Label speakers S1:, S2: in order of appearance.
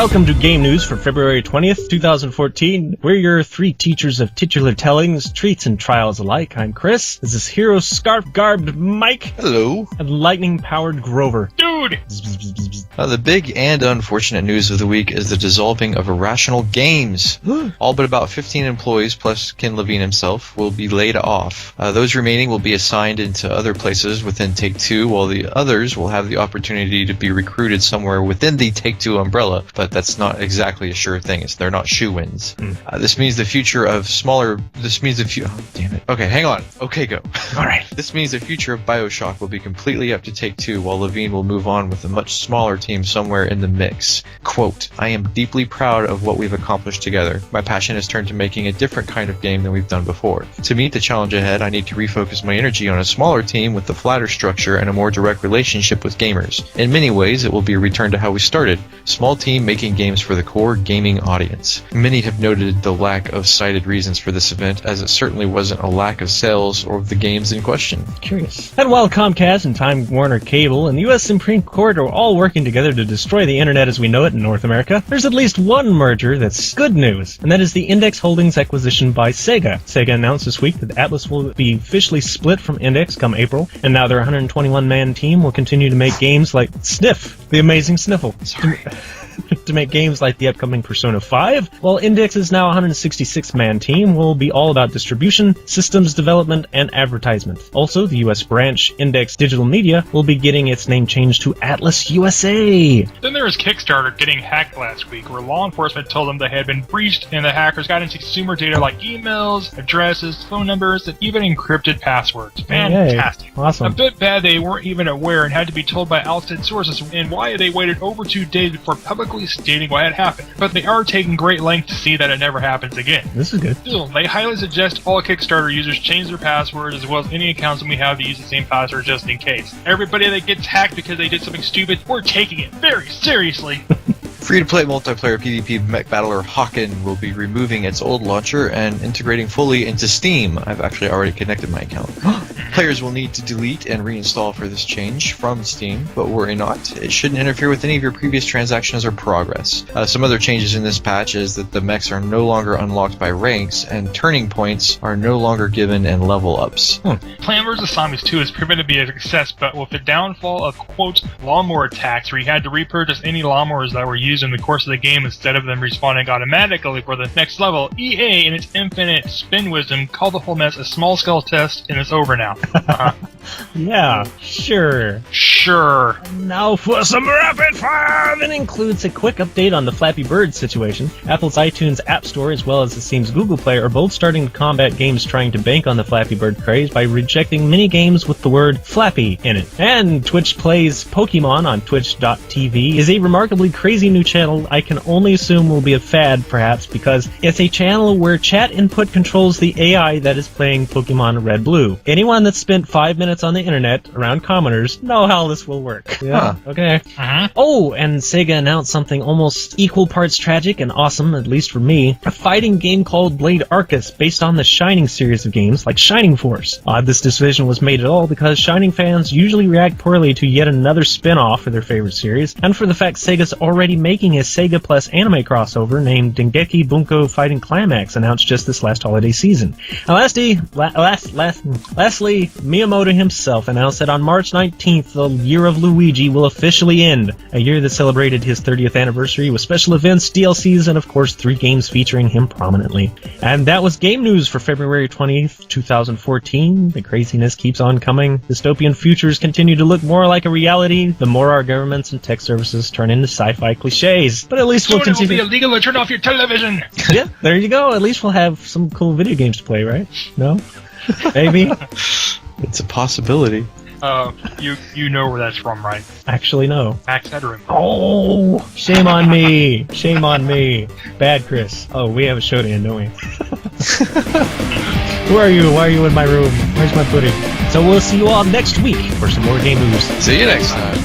S1: Welcome to Game News for February 20th, 2014. We're your three teachers of titular tellings, treats, and trials alike. I'm Chris. This is Hero Scarf-Garbed Mike.
S2: Hello.
S1: And Lightning-Powered Grover.
S3: Dude!
S2: The big and unfortunate news of the week is the dissolving of Irrational Games. All but about 15 employees, plus Ken Levine himself, will be laid off. Those remaining will be assigned into other places within Take-Two, while the others will have the opportunity to be recruited somewhere within the Take-Two umbrella, but that's not exactly a sure thing. They're not shoo-ins. This means the future of oh, damn it. Okay, hang on. Okay, go.
S1: Alright.
S2: This means the future of BioShock will be completely up to Take-Two, while Levine will move on with a much smaller team somewhere in the mix. Quote, I am deeply proud of what we've accomplished together. My passion has turned to making a different kind of game than we've done before. To meet the challenge ahead, I need to refocus my energy on a smaller team with a flatter structure and a more direct relationship with gamers. In many ways, it will be a return to how we started. Small team making games for the core gaming audience. Many have noted the lack of cited reasons for this event, as it certainly wasn't a lack of sales or of the games in question.
S1: Curious. And while Comcast and Time Warner Cable and the U.S. Supreme Court are all working together to destroy the internet as we know it in North America, there's at least one merger that's good news, and that is the Index Holdings acquisition by Sega. Sega announced this week that Atlas will be officially split from Index come April, and now their 121-man team will continue to make games like Sniff, the Amazing Sniffle.
S2: Sorry.
S1: To make games like the upcoming Persona 5, while Index's now 166-man team will be all about distribution, systems development, and advertisement. Also, the U.S. branch, Index Digital Media, will be getting its name changed to Atlas USA.
S3: Then there was Kickstarter getting hacked last week, where law enforcement told them they had been breached and the hackers got into consumer data like emails, addresses, phone numbers, and even encrypted passwords. Fantastic.
S1: Yay. Awesome.
S3: A bit bad they weren't even aware and had to be told by outside sources, and why they waited over 2 days before publicly stating what had happened. But they are taking great length to see that it never happens again.
S1: This is good.
S3: Still, they highly suggest all Kickstarter users change their passwords, as well as any accounts that we have to use the same password just in case. Everybody that gets hacked because they did something stupid, we're taking it very seriously.
S2: Free-to-play multiplayer PvP mech battler Hawken will be removing its old launcher and integrating fully into Steam. I've actually already connected my account. Players will need to delete and reinstall for this change from Steam, but worry not. It shouldn't interfere with any of your previous transactions or progress. Some other changes in this patch is that the mechs are no longer unlocked by ranks, and turning points are no longer given in level ups.
S3: Plant vs. Zombies 2 has proven to be a success, but with the downfall of, quote, lawnmower attacks, where you had to repurchase any lawnmowers that were used in the course of the game instead of them respawning automatically for the next level, EA, in its infinite spin wisdom, called the whole mess a small-scale test, and it's over now.
S1: Yeah, sure.
S3: Sure.
S1: Now for some rapid fire that includes a quick update on the Flappy Bird situation. Apple's iTunes App Store, as well as it seems Google Play, are both starting to combat games trying to bank on the Flappy Bird craze by rejecting many games with the word Flappy in it. And Twitch Plays Pokemon on twitch.tv is a remarkably crazy new channel I can only assume will be a fad, perhaps, because it's a channel where chat input controls the AI that is playing Pokemon Red Blue. Anyone that's spent 5 minutes on the internet around commoners know how this will work. Yeah. Okay. Oh, and Sega announced something almost equal parts tragic and awesome, at least for me. A fighting game called Blade Arcus, based on the Shining series of games like Shining Force. This decision was made at all because Shining fans usually react poorly to yet another spin-off of their favorite series, and for the fact Sega's already making a Sega plus anime crossover named Dengeki Bunko Fighting Climax, announced just this last holiday season. And lastly, Miyamoto himself announced that on March 19th, the Year of Luigi will officially end, a year that celebrated his 30th anniversary with special events, DLCs, and of course 3 games featuring him prominently. And that was Game News for February 20th, 2014. The craziness keeps on coming. Dystopian futures continue to look more like a reality the more our governments and tech services turn into sci-fi cliches. But at least we'll continue.
S3: It will be illegal to turn off your television.
S1: Yeah, there you go. At least we'll have some cool video games to play, right? No? Maybe?
S2: It's a possibility.
S3: You know where that's from, right?
S1: Actually, no.
S3: Max Headroom.
S1: Oh, shame on me. Shame on me. Bad Chris. Oh, we have a show to end, don't we? Who are you? Why are you in my room? Where's my pudding? So we'll see you all next week for some more game news.
S2: See you next time.